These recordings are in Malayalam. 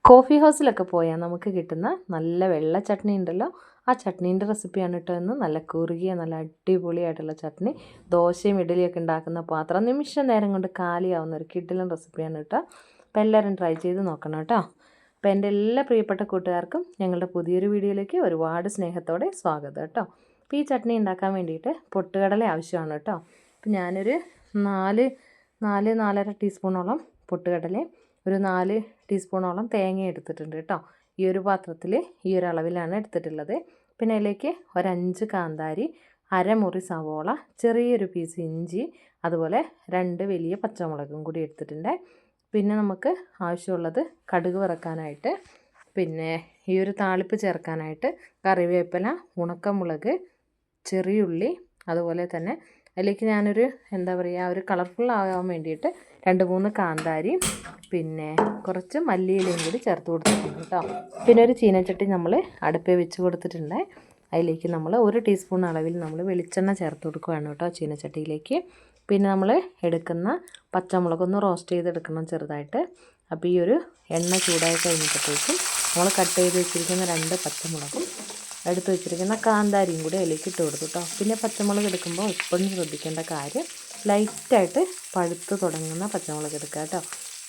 കോഫി ഹൗസിലൊക്കെ പോയാൽ നമുക്ക് കിട്ടുന്ന നല്ല വെള്ള ചട്നി ഉണ്ടല്ലോ, ആ ചട്നീൻ്റെ റെസിപ്പിയാണ് കേട്ടോ ഇന്ന്. നല്ല കുറുകിയ നല്ല അടിപൊളിയായിട്ടുള്ള ചട്നി, ദോശയും ഇഡലിയൊക്കെ ഉണ്ടാക്കുന്ന പാത്രം നിമിഷ നേരം കൊണ്ട് കാലിയാവുന്ന ഒരു കിഡിലൻ റെസിപ്പിയാണ് കേട്ടോ. അപ്പോൾ എല്ലാവരും ട്രൈ ചെയ്ത് നോക്കണം കേട്ടോ. അപ്പോൾ എൻ്റെ എല്ലാ പ്രിയപ്പെട്ട കൂട്ടുകാർക്കും ഞങ്ങളുടെ പുതിയൊരു വീഡിയോയിലേക്ക് ഒരുപാട് സ്നേഹത്തോടെ സ്വാഗതം കേട്ടോ. അപ്പോൾ ഈ ചട്നി ഉണ്ടാക്കാൻ വേണ്ടിയിട്ട് പൊട്ടുകടല ആവശ്യമാണ് കേട്ടോ. അപ്പോൾ ഞാനൊരു 4-4.5 ടീസ്പൂണോളം പൊട്ടുകടലയും ഒരു 4 ടീസ്പൂണോളം തേങ്ങ എടുത്തിട്ടുണ്ട് കേട്ടോ. ഈ ഒരു പാത്രത്തിൽ ഈ ഒരു അളവിലാണ് എടുത്തിട്ടുള്ളത്. പിന്നെ അതിലേക്ക് ഒരു 5 കാന്താരി, അരമുറി സവോള, ചെറിയൊരു പീസ് ഇഞ്ചി, അതുപോലെ 2 വലിയ പച്ചമുളകും കൂടി എടുത്തിട്ടുണ്ട്. പിന്നെ നമുക്ക് ആവശ്യമുള്ളത് കടുക് വറക്കാനായിട്ട്, പിന്നെ ഈ ഒരു താളിപ്പ് ചേർക്കാനായിട്ട് കറിവേപ്പില, ഉണക്കമുളക്, ചെറിയുള്ളി, അതുപോലെ തന്നെ അതിലേക്ക് ഞാനൊരു ഒരു കളർഫുൾ ആകാൻ വേണ്ടിയിട്ട് 2-3 കാന്താരി, പിന്നെ കുറച്ച് മല്ലിയിലയും കൂടി ചേർത്ത് കൊടുത്തിട്ടുണ്ട് കേട്ടോ. പിന്നെ ഒരു ചീനച്ചട്ടി നമ്മൾ അടുപ്പിൽ വെച്ച് കൊടുത്തിട്ടുണ്ട്. അതിലേക്ക് നമ്മൾ 1 ടീസ്പൂൺ അളവിൽ നമ്മൾ വെളിച്ചെണ്ണ ചേർത്ത് കൊടുക്കുകയാണ് കേട്ടോ ചീനച്ചട്ടിയിലേക്ക്. പിന്നെ നമ്മൾ എടുക്കുന്ന പച്ചമുളകൊന്ന് റോസ്റ്റ് ചെയ്തെടുക്കണം ചെറുതായിട്ട്. അപ്പോൾ ഈ ഒരു എണ്ണ ചൂടായി കഴിഞ്ഞപ്പോഴത്തേക്കും നമ്മൾ കട്ട് ചെയ്ത് വെച്ചിരിക്കുന്ന 2 പച്ചമുളകും എടുത്ത് വെച്ചിരിക്കുന്ന കാന്താരിയും കൂടി അതിലേക്ക് ഇട്ട് കൊടുത്തു കേട്ടോ. പിന്നെ പച്ചമുളക് എടുക്കുമ്പോൾ എപ്പോഴും ശ്രദ്ധിക്കേണ്ട കാര്യം ലൈറ്റായിട്ട് പഴുത്ത് തുടങ്ങുന്ന പച്ചമുളക് എടുക്കുക കേട്ടോ.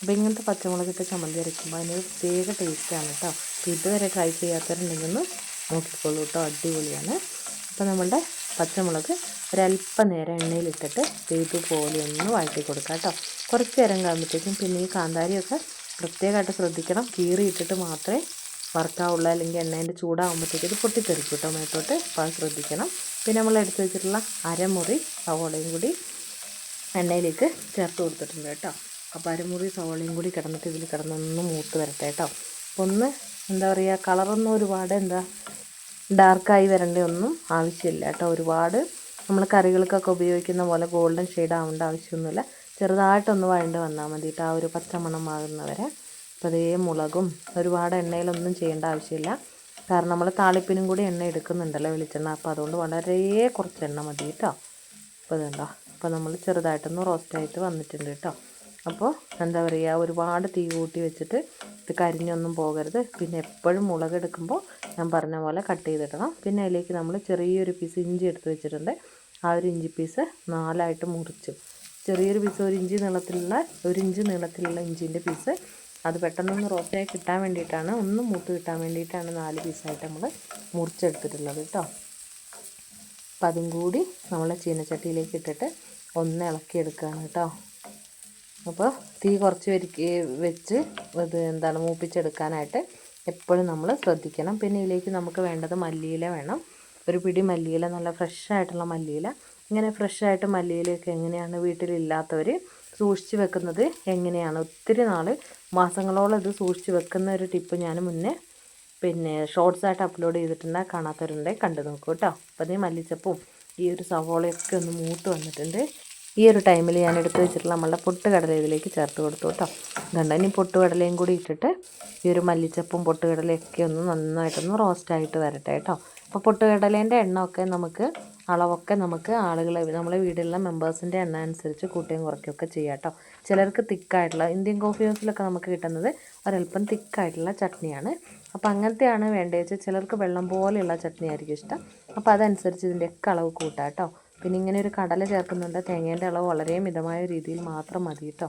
അപ്പോൾ ഇങ്ങനത്തെ പച്ചമുളക് ഇട്ട് ചമ്മന്തി അരയ്ക്കുമ്പോൾ അതിനൊരു പ്രത്യേക ടേസ്റ്റാണ് കേട്ടോ. ഇതുവരെ ട്രൈ ചെയ്യാത്തവരുണ്ടെങ്കിൽ ഒന്ന് നോക്കിക്കോളൂ കേട്ടോ, അടിപൊളിയാണ്. അപ്പോൾ നമ്മളുടെ പച്ചമുളക് ഒരല്പം നേരം എണ്ണയിലിട്ടിട്ട് ഇതുപോലെ ഒന്ന് വഴറ്റി കൊടുക്കുക കേട്ടോ. കുറച്ച് നേരം കഴിയുമ്പോഴത്തേക്കും പിന്നെ ഈ കാന്താരിയൊക്കെ പ്രത്യേകമായിട്ട് ശ്രദ്ധിക്കണം, കീറിയിട്ടിട്ട് മാത്രമേ വറുക്കാവുള്ളൂ, അല്ലെങ്കിൽ എണ്ണേൻ്റെ ചൂടാകുമ്പോഴത്തേക്ക് ഇത് പൊട്ടിത്തെറിക്കും കേട്ടോ മേത്തോട്ട്. അപ്പോൾ അത് ശ്രദ്ധിക്കണം. പിന്നെ നമ്മൾ എടുത്ത് വെച്ചിട്ടുള്ള അരമുറി സവോളയും കൂടി എണ്ണയിലേക്ക് ചേർത്ത് കൊടുത്തിട്ടുണ്ട് കേട്ടോ. അപ്പോൾ അരമുറി സവോളയും കൂടി കിടന്നിട്ട് ഇതിൽ കിടന്നൊന്ന് മൂത്ത് വരട്ടെ കേട്ടോ. അപ്പോൾ ഒന്ന് കളറൊന്നും ഒരുപാട് ഡാർക്കായി വരേണ്ട ഒന്നും ആവശ്യമില്ല കേട്ടോ. ഒരുപാട് നമ്മൾ കറികൾക്കൊക്കെ ഉപയോഗിക്കുന്ന പോലെ ഗോൾഡൻ ഷെയ്ഡ് ആവേണ്ട ആവശ്യമൊന്നുമില്ല. ചെറുതായിട്ടൊന്ന് വഴണ്ട് വന്നാൽ മതി കേട്ടോ, ആ ഒരു പച്ചമണം മാറുന്നവരെ. അപ്പോൾ അതേ മുളകും ഒരുപാട് എണ്ണയിലൊന്നും ചെയ്യേണ്ട ആവശ്യമില്ല, കാരണം നമ്മൾ താളിപ്പിനും കൂടി എണ്ണ എടുക്കുന്നുണ്ടല്ലോ, വെളിച്ചെണ്ണ. അപ്പോൾ അതുകൊണ്ട് വളരെ കുറച്ച് എണ്ണ മതി കേട്ടോ. അപ്പോൾ ഇതുണ്ടോ, അപ്പോൾ നമ്മൾ ചെറുതായിട്ടൊന്ന് റോസ്റ്റായിട്ട് വന്നിട്ടുണ്ട് കേട്ടോ. അപ്പോൾ ഒരുപാട് തീ കൂട്ടി വെച്ചിട്ട് ഇത് കരിഞ്ഞൊന്നും പോകരുത്. പിന്നെ എപ്പോഴും മുളക് എടുക്കുമ്പോൾ ഞാൻ പറഞ്ഞ പോലെ കട്ട് ചെയ്തിടണം. പിന്നെ അതിലേക്ക് നമ്മൾ ചെറിയൊരു പീസ് ഇഞ്ചി എടുത്ത് വെച്ചിട്ടുണ്ട്. ആ ഒരു ഇഞ്ചി പീസ് 4ആയിട്ട് മുറിച്ചു, ചെറിയൊരു പീസ് 1 ഇഞ്ച് നീളത്തിലുള്ള ഇഞ്ചിൻ്റെ പീസ്, അത് പെട്ടെന്നൊന്ന് റോസ്റ്റായി കിട്ടാൻ വേണ്ടിയിട്ടാണ്, ഒന്ന് മൂത്ത് കിട്ടാൻ വേണ്ടിയിട്ടാണ് 4 പീസായിട്ട് നമ്മൾ മുറിച്ചെടുത്തിട്ടുള്ളത് കേട്ടോ. അപ്പം അതും കൂടി നമ്മൾ ചീനച്ചട്ടിയിലേക്ക് ഇട്ടിട്ട് ഒന്ന് ഇളക്കിയെടുക്കുകയാണ് കേട്ടോ. അപ്പോൾ തീ കുറച്ച് വെച്ച് ഇത് മൂപ്പിച്ചെടുക്കാനായിട്ട് എപ്പോഴും നമ്മൾ ശ്രദ്ധിക്കണം. പിന്നെ ഇതിലേക്ക് നമുക്ക് വേണ്ടത് മല്ലിയില വേണം. ഒരു പിടി മല്ലിയില, നല്ല ഫ്രഷായിട്ടുള്ള മല്ലിയില. ഇങ്ങനെ ഫ്രഷായിട്ട് മല്ലിയിലയൊക്കെ എങ്ങനെയാണ് വീട്ടിലില്ലാത്തവർ സൂക്ഷിച്ച് വെക്കുന്നത് എങ്ങനെയാണ്, ഒത്തിരി മാസങ്ങളോളം ഇത് സൂക്ഷിച്ച് വെക്കുന്ന ഒരു ടിപ്പ് ഞാൻ മുന്നേ ഷോർട്സായിട്ട് അപ്ലോഡ് ചെയ്തിട്ടുണ്ട്. കാണാത്തവരുണ്ട്, കണ്ടു നോക്കൂ കേട്ടോ. അപ്പോൾ അതേ മല്ലിച്ചപ്പും ഈ ഒരു സവോളയൊക്കെ ഒന്ന് മൂത്ത് വന്നിട്ടുണ്ട്. ഈ ഒരു ടൈമിൽ ഞാൻ എടുത്ത് വെച്ചിട്ടുള്ള നമ്മളുടെ പൊട്ടുകടല ഇതിലേക്ക് ചേർത്ത് കൊടുത്തു കേട്ടോ. അതുകൊണ്ട് ഇനി പൊട്ടുകടലയും കൂടി ഇട്ടിട്ട് ഈ ഒരു മല്ലിച്ചപ്പും പൊട്ടുകടലയൊക്കെ ഒന്ന് നന്നായിട്ടൊന്ന് റോസ്റ്റായിട്ട് വരട്ടെ കേട്ടോ. അപ്പോൾ പൊട്ടുകടലേൻ്റെ അളവൊക്കെ നമുക്ക് നമ്മളെ വീട്ടിലുള്ള മെമ്പേഴ്സിൻ്റെ എണ്ണ അനുസരിച്ച് കൂട്ടുകയും കുറയ്ക്കുകയൊക്കെ ചെയ്യാം കേട്ടോ. ചിലർക്ക് തിക്കായിട്ടുള്ള ഇന്ത്യൻ കോഫി ഹൗസിലൊക്കെ നമുക്ക് കിട്ടുന്നത് ഒരല്പം തിക്കായിട്ടുള്ള ചട്നിയാണ്. അപ്പോൾ അങ്ങനത്തെയാണ് വേണ്ടത് വെച്ചാൽ ചിലർക്ക് വെള്ളം പോലെയുള്ള ചട്നി ആയിരിക്കും ഇഷ്ടം. അപ്പോൾ അതനുസരിച്ച് ഇതിൻ്റെയൊക്കെ അളവ് കൂട്ടാം കേട്ടോ. പിന്നെ ഇങ്ങനെ ഒരു കടല ചേർക്കുന്നുണ്ട്, തേങ്ങേൻ്റെ അളവ് വളരെ മിതമായ രീതിയിൽ മാത്രം മതി കേട്ടോ.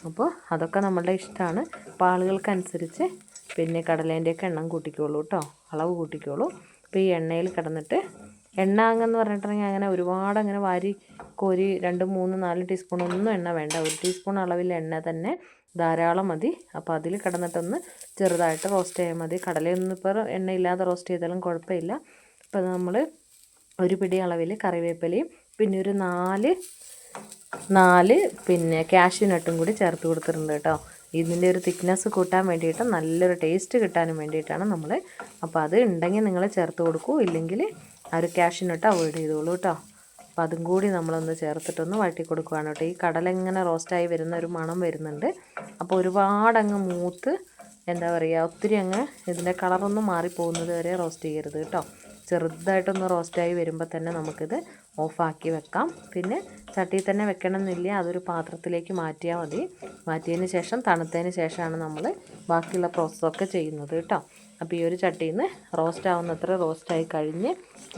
അപ്പോൾ അതൊക്കെ നമ്മളുടെ ഇഷ്ടമാണ്. അപ്പോൾ ആളുകൾക്കനുസരിച്ച് പിന്നെ കടലേൻ്റെയൊക്കെ എണ്ണം കൂട്ടിക്കോളൂ കേട്ടോ, അളവ് കൂട്ടിക്കോളൂ. അപ്പോൾ ഈ എണ്ണയിൽ കിടന്നിട്ട് എണ്ണ അങ്ങെന്ന് പറഞ്ഞിട്ടുണ്ടെങ്കിൽ അങ്ങനെ ഒരുപാട് വാരി കോരി 2-3-4 ടീസ്പൂൺ ഒന്നും എണ്ണ വേണ്ട. 1 ടീസ്പൂൺ അളവിൽ എണ്ണ തന്നെ ധാരാളം മതി. അപ്പോൾ അതിൽ കിടന്നിട്ടൊന്ന് ചെറുതായിട്ട് റോസ്റ്റ് ചെയ്യാൻ മതി. കടലയൊന്നും ഇപ്പോൾ എണ്ണയില്ലാതെ റോസ്റ്റ് ചെയ്താലും കുഴപ്പമില്ല. അപ്പോൾ നമ്മൾ ഒരു പിടി അളവിൽ കറിവേപ്പിലയും പിന്നെ ഒരു 4 പിന്നെ കാഷ്യൂ നട്ടും കൂടി ചേർത്ത് കൊടുത്തിട്ടുണ്ട് കേട്ടോ. ഇതിൻ്റെ ഒരു തിക്നെസ് കൂട്ടാൻ വേണ്ടിയിട്ട്, നല്ലൊരു ടേസ്റ്റ് കിട്ടാനും വേണ്ടിയിട്ടാണ് നമ്മൾ. അപ്പോൾ അത് ഉണ്ടെങ്കിൽ നിങ്ങൾ ചേർത്ത് കൊടുക്കൂ, ഇല്ലെങ്കിൽ ആ ഒരു കാഷ്യൂ നട്ട് അവോയ്ഡ് ചെയ്തോളൂ കേട്ടോ. അപ്പോൾ അതും കൂടി നമ്മളൊന്ന് ചേർത്തിട്ടൊന്ന് വഴറ്റി കൊടുക്കുകയാണ് കേട്ടോ. ഈ കടല ഇങ്ങനെ റോസ്റ്റായി വരുന്ന ഒരു മണം വരുന്നുണ്ട്. അപ്പോൾ ഒരുപാടങ്ങ് മൂത്ത് ഒത്തിരി ഇതിൻ്റെ കളറൊന്നും മാറിപ്പോകുന്നത് വരെ റോസ്റ്റ് ചെയ്യരുത് കേട്ടോ. ചെറുതായിട്ടൊന്ന് റോസ്റ്റായി വരുമ്പോൾ തന്നെ നമുക്കിത് ഓഫാക്കി വെക്കാം. പിന്നെ ചട്ടിയിൽ തന്നെ വെക്കണമെന്നില്ല, അതൊരു പാത്രത്തിലേക്ക് മാറ്റിയാൽ മതി. മാറ്റിയതിന് ശേഷം തണുത്തതിന് ശേഷമാണ് നമ്മൾ ബാക്കിയുള്ള പ്രോസസ്സൊക്കെ ചെയ്യുന്നത് കേട്ടോ. അപ്പോൾ ഈ ഒരു ചട്ടിയിൽ നിന്ന് റോസ്റ്റ് ആവുന്നത്ര റോസ്റ്റായി കഴിഞ്ഞ്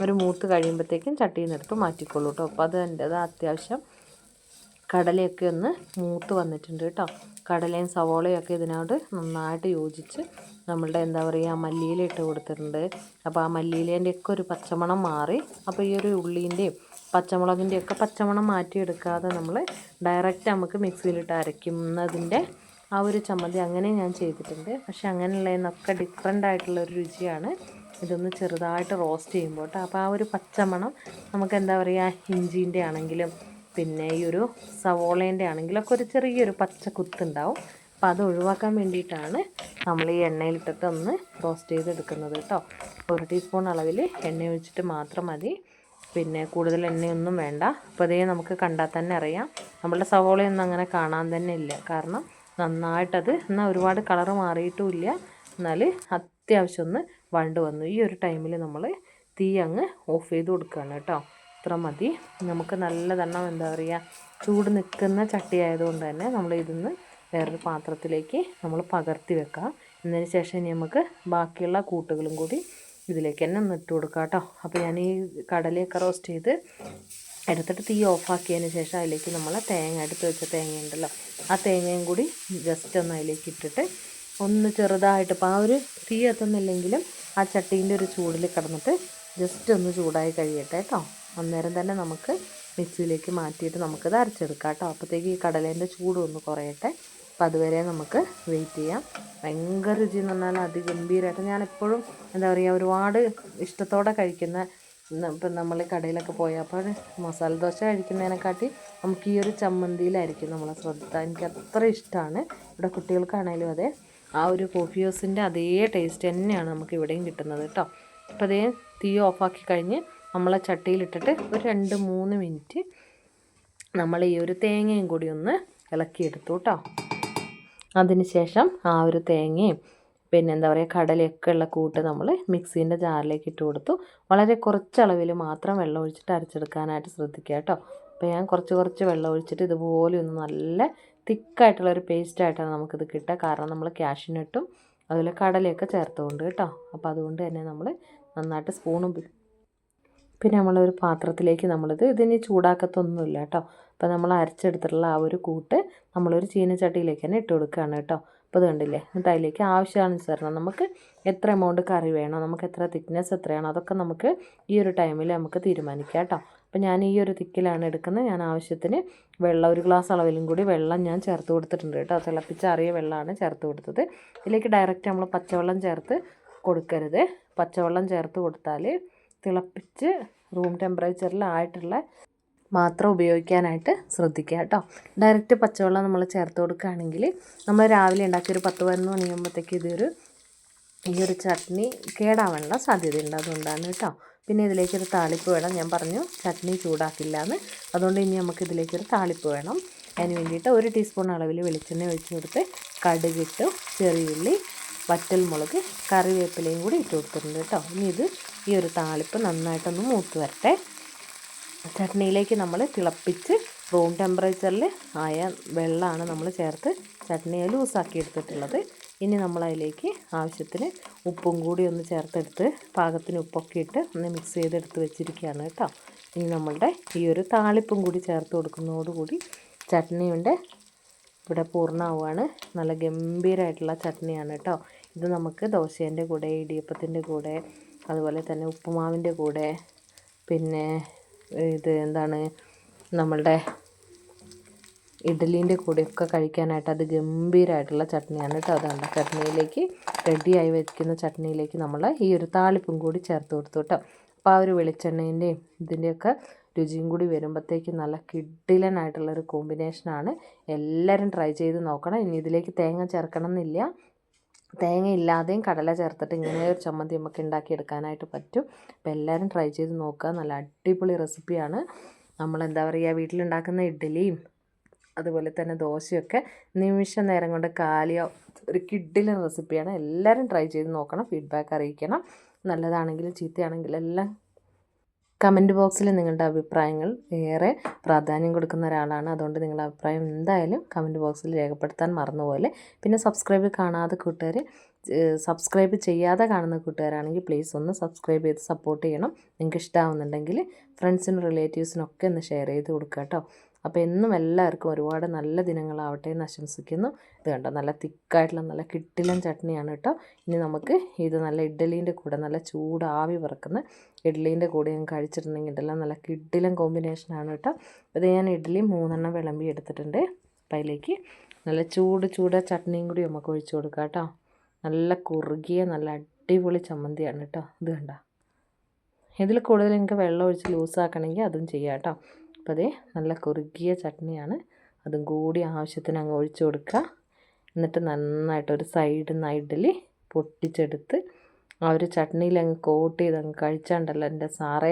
ഒരു മൂത്ത് കഴിയുമ്പോഴത്തേക്കും ചട്ടിയിൽ നിന്ന് എടുത്ത് മാറ്റിക്കൊള്ളൂ കേട്ടോ. അപ്പോൾ അത് അത്യാവശ്യം കടലയൊക്കെ ഒന്ന് മൂത്ത് വന്നിട്ടുണ്ട് കേട്ടോ. കടലയും സവോളയും ഒക്കെ ഇതിനോട് നന്നായിട്ട് യോജിച്ച് നമ്മളുടെ എന്താ പറയുക മല്ലിയില ഇട്ട് കൊടുത്തിട്ടുണ്ട്. അപ്പോൾ ആ മല്ലിയിലേൻ്റെ ഒക്കെ ഒരു പച്ചമണം മാറി. അപ്പോൾ ഈ ഒരു ഉള്ളീൻ്റെയും പച്ചമുളകിൻ്റെയും ഒക്കെ പച്ചമണം മാറ്റിയെടുക്കാതെ നമ്മൾ ഡയറക്റ്റ് നമുക്ക് മിക്സിയിലിട്ട് അരയ്ക്കുന്നതിൻ്റെ ആ ഒരു ചമ്മന്തി അങ്ങനെ ഞാൻ ചെയ്തിട്ടുണ്ട്. പക്ഷേ അങ്ങനെയുള്ളതിനൊക്കെ ഡിഫറെൻ്റ് ആയിട്ടുള്ളൊരു രുചിയാണ് ഇതൊന്ന് ചെറുതായിട്ട് റോസ്റ്റ് ചെയ്യുമ്പോൾ കേട്ടോ. അപ്പോൾ ആ ഒരു പച്ചമണം നമുക്ക് എന്താ പറയുക ഇഞ്ചീൻ്റെ ആണെങ്കിലും പിന്നെ ഈ ഒരു സവോളേൻ്റെ ആണെങ്കിലൊക്കെ ഒരു ചെറിയൊരു പച്ച കുത്തുണ്ടാവും. അപ്പോൾ അത് ഒഴിവാക്കാൻ വേണ്ടിയിട്ടാണ് നമ്മൾ ഈ എണ്ണയിലിട്ടിട്ട് ഒന്ന് റോസ്റ്റ് ചെയ്തെടുക്കുന്നത് കേട്ടോ. 1 ടീസ്പൂൺ അളവിൽ എണ്ണ ഒഴിച്ചിട്ട് മാത്രം മതി, പിന്നെ കൂടുതൽ എണ്ണയൊന്നും വേണ്ട. അപ്പോൾ അതേ നമുക്ക് കണ്ടാൽ തന്നെ അറിയാം നമ്മളുടെ സവോളയൊന്നും അങ്ങനെ കാണാൻ തന്നെ ഇല്ല, കാരണം നന്നായിട്ടത് എന്നാൽ ഒരുപാട് കളറ് മാറിയിട്ടുമില്ല, എന്നാൽ അത്യാവശ്യം ഒന്ന് വണ്ട് വന്നു. ഈ ഒരു ടൈമിൽ നമ്മൾ തീ അങ്ങ് ഓഫ് ചെയ്ത് കൊടുക്കുകയാണ് കേട്ടോ. ഇത്ര മതി. നമുക്ക് നല്ലതെണ്ണം എന്താ പറയുക ചൂട് നിൽക്കുന്ന ചട്ടി ആയതുകൊണ്ട് തന്നെ നമ്മൾ ഇതിന്ന് വേറൊരു പാത്രത്തിലേക്ക് നമ്മൾ പകർത്തി വെക്കാം. എന്നതിന് ശേഷം ഇനി നമുക്ക് ബാക്കിയുള്ള കൂട്ടുകളും കൂടി ഇതിലേക്ക് തന്നെ ഒന്ന് ഇട്ട് കൊടുക്കാം കേട്ടോ. അപ്പോൾ ഞാൻ ഈ കടലയൊക്കെ റോസ്റ്റ് ചെയ്ത് എടുത്തിട്ട് തീ ഓഫാക്കിയതിന് ശേഷം അതിലേക്ക് നമ്മൾ തേങ്ങ എടുത്ത് വെച്ച തേങ്ങയുണ്ടല്ലോ, ആ തേങ്ങയും കൂടി ജസ്റ്റ് ഒന്ന് അതിലേക്ക് ഇട്ടിട്ട് ഒന്ന് ചെറുതായിട്ട്, ഇപ്പോൾ ആ ഒരു തീ എത്തുന്നില്ലെങ്കിലും ആ ചട്ടീൻ്റെ ഒരു ചൂടിൽ കിടന്നിട്ട് ജസ്റ്റ് ഒന്ന് ചൂടായി കഴിയട്ടെ കേട്ടോ. അന്നേരം തന്നെ നമുക്ക് മിക്സിയിലേക്ക് മാറ്റിയിട്ട് നമുക്കത് അരച്ചെടുക്കാം കേട്ടോ. അപ്പോഴത്തേക്ക് ഈ കടലേൻ്റെ ചൂട് ഒന്ന് കുറയട്ടെ. അപ്പോൾ അതുവരെ നമുക്ക് വെയിറ്റ് ചെയ്യാം. ഭയങ്കര രുചി എന്ന് പറഞ്ഞാൽ അതിഗംഭീരമായിട്ട് ഞാനെപ്പോഴും എന്താ പറയുക ഒരുപാട് ഇഷ്ടത്തോടെ കഴിക്കുന്ന, ഇപ്പം നമ്മൾ കടയിലൊക്കെ പോയാൽ അപ്പോൾ മസാല ദോശ കഴിക്കുന്നതിനെക്കാട്ടി നമുക്ക് ഈ ഒരു ചമ്മന്തിയിലായിരിക്കും നമ്മളെ ശ്രദ്ധ. എനിക്ക് അത്ര ഇഷ്ടമാണ്. ഇവിടെ കുട്ടികൾക്കാണേലും അതെ, ആ ഒരു കോഫി ഹൗസിൻ്റെ അതേ ടേസ്റ്റ് തന്നെയാണ് നമുക്ക് ഇവിടെയും കിട്ടുന്നത് കേട്ടോ. അപ്പോൾ അതേ തീ ഓഫാക്കി കഴിഞ്ഞ് നമ്മളെ ചട്ടിയിലിട്ടിട്ട് ഒരു 2-3 മിനിറ്റ് നമ്മൾ ഈ ഒരു തേങ്ങയും കൂടി ഒന്ന് ഇളക്കിയെടുത്തു കേട്ടോ. അതിന് ശേഷം ആ ഒരു തേങ്ങയും പിന്നെ എന്താ പറയുക കടലയൊക്കെ ഉള്ള കൂട്ട് നമ്മൾ മിക്സീൻ്റെ ജാറിലേക്ക് ഇട്ട് കൊടുത്തു. വളരെ കുറച്ചളവിൽ മാത്രം വെള്ളം ഒഴിച്ചിട്ട് അരച്ചെടുക്കാനായിട്ട് ശ്രദ്ധിക്കുക കേട്ടോ. അപ്പോൾ ഞാൻ കുറച്ച് വെള്ളം ഒഴിച്ചിട്ട് ഇതുപോലെ ഒന്ന് നല്ല തിക്കായിട്ടുള്ളൊരു പേസ്റ്റായിട്ടാണ് നമുക്കിത് കിട്ടുക. കാരണം നമ്മൾ കാഷ്യൂനട്ടും അതുപോലെ കടലയൊക്കെ ചേർത്തുകൊണ്ട് കേട്ടോ. അപ്പോൾ അതുകൊണ്ട് തന്നെ നമ്മൾ നന്നായിട്ട് സ്പൂണും പിന്നെ നമ്മളൊരു പാത്രത്തിലേക്ക് ഇതിന് ചൂടാക്കത്തൊന്നുമില്ല കേട്ടോ. അപ്പോൾ നമ്മൾ അരച്ചെടുത്തിട്ടുള്ള ആ ഒരു കൂട്ട് നമ്മളൊരു ചീനച്ചട്ടിയിലേക്ക് തന്നെ ഇട്ട് കൊടുക്കുകയാണ് കേട്ടോ. അപ്പോൾ ഇത് കണ്ടില്ലേ, എന്നിട്ട് അതിലേക്ക് ആവശ്യാനുസരണം നമുക്ക് എത്ര എമൗണ്ട് കറി വേണോ, നമുക്ക് എത്ര തിക്നെസ് എത്രയാണോ അതൊക്കെ നമുക്ക് ഈ ഒരു ടൈമിൽ നമുക്ക് തീരുമാനിക്കാം കേട്ടോ. അപ്പോൾ ഞാൻ ഈ ഒരു തിക്കിലാണ് എടുക്കുന്നത്. ഞാൻ ആവശ്യത്തിന് വെള്ളം 1 ഗ്ലാസ് അളവിലും കൂടി വെള്ളം ഞാൻ ചേർത്ത് കൊടുത്തിട്ടുണ്ട് കേട്ടോ. തിളപ്പിച്ചാറിയ വെള്ളമാണ് ചേർത്ത് കൊടുത്തത്. ഇതിലേക്ക് ഡയറക്റ്റ് നമ്മൾ പച്ചവെള്ളം ചേർത്ത് കൊടുക്കരുത്. പച്ചവെള്ളം ചേർത്ത് കൊടുത്താൽ തിളപ്പിച്ച് റൂം ടെമ്പറേച്ചറിലായിട്ടുള്ള മാത്രം ഉപയോഗിക്കാനായിട്ട് ശ്രദ്ധിക്കുക കേട്ടോ. ഡയറക്റ്റ് പച്ചവെള്ളം നമ്മൾ ചേർത്ത് കൊടുക്കുകയാണെങ്കിൽ നമ്മൾ രാവിലെ ഉണ്ടാക്കി ഒരു 10-11 മണിയാകുമ്പോഴത്തേക്ക് ഈ ഒരു ചട്നി കേടാവാനുള്ള സാധ്യതയുണ്ട്. അതുകൊണ്ടാണ് കേട്ടോ. പിന്നെ ഇതിലേക്കൊരു താളിപ്പ് വേണം. ഞാൻ പറഞ്ഞു ചട്നി ചൂടാക്കില്ല എന്ന്, അതുകൊണ്ട് ഇനി നമുക്ക് ഇതിലേക്കൊരു താളിപ്പ് വേണം. അതിന് വേണ്ടിയിട്ട് 1 ടീസ്പൂൺ അളവിൽ വെളിച്ചെണ്ണ ഒഴിച്ച് കൊടുത്ത് കടുകിട്ട് ചെറിയുള്ളി, വറ്റൽമുളക്, കറിവേപ്പിലയും കൂടി ഇട്ട് കൊടുത്തിട്ടുണ്ട് കേട്ടോ. ഇനി ഈ ഒരു താളിപ്പ് നന്നായിട്ടൊന്ന് മൂത്ത് വരട്ടെ. ചട്നിയിലേക്ക് നമ്മൾ തിളപ്പിച്ച് റൂം ടെമ്പറേച്ചറിൽ ആയ വെള്ളമാണ് നമ്മൾ ചേർത്ത് ചട്നിയെ ലൂസാക്കി എടുത്തിട്ടുള്ളത്. ഇനി നമ്മളതിലേക്ക് ആവശ്യത്തിന് ഉപ്പും കൂടി ഒന്ന് ചേർത്തെടുത്ത് പാകത്തിന് ഉപ്പൊക്കെ ഇട്ട് ഒന്ന് മിക്സ് ചെയ്തെടുത്ത് വെച്ചിരിക്കുകയാണ് കേട്ടോ. ഇനി നമ്മളുടെ ഈ ഒരു താളിപ്പും കൂടി ചേർത്ത് കൊടുക്കുന്നതോടുകൂടി ചട്നിയുടെ ഇവിടെ പൂർണ്ണമാവുകയാണ്. നല്ല ഗംഭീരമായിട്ടുള്ള ചട്നിയാണ് കേട്ടോ. ഇത് നമുക്ക് ദോശേൻ്റെ കൂടെ, ഇടിയപ്പത്തിൻ്റെ കൂടെ, അതുപോലെ തന്നെ ഉപ്പുമാവിൻ്റെ കൂടെ, പിന്നെ ഇത് എന്താണ് നമ്മളുടെ ഇഡ്ഡലീൻ്റെ കൂടെയൊക്കെ കഴിക്കാനായിട്ട് അത് ഗംഭീരമായിട്ടുള്ള ചട്നിയാണ് കേട്ടോ. അതുകൊണ്ട് ചട്നിയിലേക്ക് റെഡിയായി വയ്ക്കുന്ന ചട്നിയിലേക്ക് നമ്മൾ ഈ ഒരു താളിപ്പും കൂടി ചേർത്ത് കൊടുത്തു കേട്ടോ. അപ്പോൾ ആ ഒരു വെളിച്ചെണ്ണേൻ്റെയും ഇതിൻ്റെയൊക്കെ രുചിയും കൂടി വരുമ്പോഴത്തേക്ക് നല്ല കിഡിലനായിട്ടുള്ളൊരു കോമ്പിനേഷനാണ്. എല്ലാവരും ട്രൈ ചെയ്ത് നോക്കണം. ഇനി ഇതിലേക്ക് തേങ്ങ ചേർക്കണം എന്നില്ല. തേങ്ങ ഇല്ലാതെയും കടല ചേർത്തിട്ട് ഇങ്ങനെ ഒരു ചമ്മന്തി നമുക്ക് ഉണ്ടാക്കിയെടുക്കാനായിട്ട് പറ്റും. അപ്പോൾ എല്ലാവരും ട്രൈ ചെയ്ത് നോക്കുക. നല്ല അടിപൊളി റെസിപ്പിയാണ്. നമ്മളെന്താ പറയുക വീട്ടിലുണ്ടാക്കുന്ന ഇഡ്ഡലിയും അതുപോലെ തന്നെ ദോശയൊക്കെ നിമിഷ നേരം കൊണ്ട് കാലിയോ ഒരു കിഡിലൻ റെസിപ്പിയാണ്. എല്ലാവരും ട്രൈ ചെയ്ത് നോക്കണം, ഫീഡ്ബാക്ക് അറിയിക്കണം. നല്ലതാണെങ്കിലും ചീത്തയാണെങ്കിലും എല്ലാം കമൻറ്റ് ബോക്സിൽ നിങ്ങളുടെ അഭിപ്രായങ്ങൾ ഏറെ പ്രാധാന്യം കൊടുക്കുന്ന ഒരാളാണ്. അതുകൊണ്ട് നിങ്ങളുടെ അഭിപ്രായം എന്തായാലും കമൻറ്റ് ബോക്സിൽ രേഖപ്പെടുത്താൻ മറന്നുപോലെ. പിന്നെ സബ്സ്ക്രൈബ് ചെയ്യാതെ കാണുന്ന കൂട്ടുകാരാണെങ്കിൽ പ്ലീസ് ഒന്ന് സബ്സ്ക്രൈബ് ചെയ്ത് സപ്പോർട്ട് ചെയ്യണം. നിങ്ങൾക്ക് ഇഷ്ടമാവുന്നുണ്ടെങ്കിൽ ഫ്രണ്ട്സിനും റിലേറ്റീവ്സിനൊക്കെ ഒന്ന് ഷെയർ ചെയ്ത് കൊടുക്കുക കേട്ടോ. അപ്പോൾ എന്നും എല്ലാവർക്കും ഒരുപാട് നല്ല ദിനങ്ങളാവട്ടെ എന്ന് ആശംസിക്കുന്നു. ഇത് കണ്ടോ, നല്ല തിക്കായിട്ടുള്ള നല്ല കിട്ടിലൻ ചട്നിയാണ് കേട്ടോ. ഇനി നമുക്ക് ഇത് നല്ല ഇഡ്ഡലീൻ്റെ കൂടെ, നല്ല ചൂടാവി പറക്കുന്ന ഇഡ്ഡലീൻ്റെ കൂടെ ഞാൻ കഴിച്ചിട്ടുണ്ടെങ്കിൽ ഇതെല്ലാം നല്ല കിഡിലൻ കോമ്പിനേഷനാണ് കേട്ടോ. അപ്പോൾ ഞാൻ ഇഡ്ഡലി 3 വിളമ്പി എടുത്തിട്ടുണ്ട്. അപ്പോൾ അതിലേക്ക് നല്ല ചൂട് ചട്നിയും കൂടി നമുക്ക് ഒഴിച്ചു കൊടുക്കാം കേട്ടോ. നല്ല കുറുകിയ നല്ല അടിപൊളി ചമ്മന്തിയാണ് കേട്ടോ. ഇത് കണ്ട, ഇതിൽ കൂടുതൽ നിങ്ങൾക്ക് വെള്ളം ഒഴിച്ച് ലൂസാക്കണമെങ്കിൽ അതും ചെയ്യാം കേട്ടോ. അപ്പോൾ അതേ നല്ല കുറുകിയ ചട്നിയാണ്, അതും കൂടി ആവശ്യത്തിന് അങ്ങ് ഒഴിച്ചു കൊടുക്കുക. എന്നിട്ട് നന്നായിട്ട് ഒരു സൈഡിൽ നിന്ന് ഇഡ്ഡലി പൊട്ടിച്ചെടുത്ത് ആ ഒരു ചട്നിയിൽ അങ്ങ് കോട്ട് ചെയ്ത് അങ്ങ് കഴിച്ചാണ്ടല്ലോ എൻ്റെ സാറേ,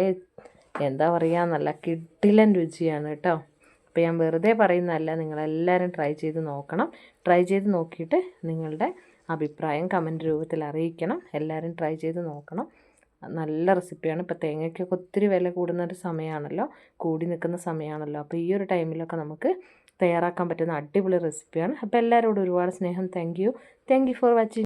എന്താ പറയുക, നല്ല കിഡിലൻ രുചിയാണ് കേട്ടോ. അപ്പോൾ ഞാൻ വെറുതെ പറയുന്നതല്ല, നിങ്ങളെല്ലാവരും ട്രൈ ചെയ്ത് നോക്കണം. ട്രൈ ചെയ്ത് നോക്കിയിട്ട് നിങ്ങളുടെ അഭിപ്രായം കമൻറ്റ് രൂപത്തിൽ അറിയിക്കണം. എല്ലാവരും ട്രൈ ചെയ്ത് നോക്കണം. നല്ല റെസിപ്പിയാണ്. ഇപ്പോൾ തേങ്ങയ്ക്കൊക്കെ ഒത്തിരി വില കൂടുന്നൊരു സമയമാണല്ലോ, കൂടി നിൽക്കുന്ന സമയമാണല്ലോ. അപ്പോൾ ഈ ഒരു ടൈമിലൊക്കെ നമുക്ക് തയ്യാറാക്കാൻ പറ്റുന്ന അടിപൊളി റെസിപ്പിയാണ്. അപ്പോൾ എല്ലാവരോടും ഒരുപാട് സ്നേഹം. Thank you for watching.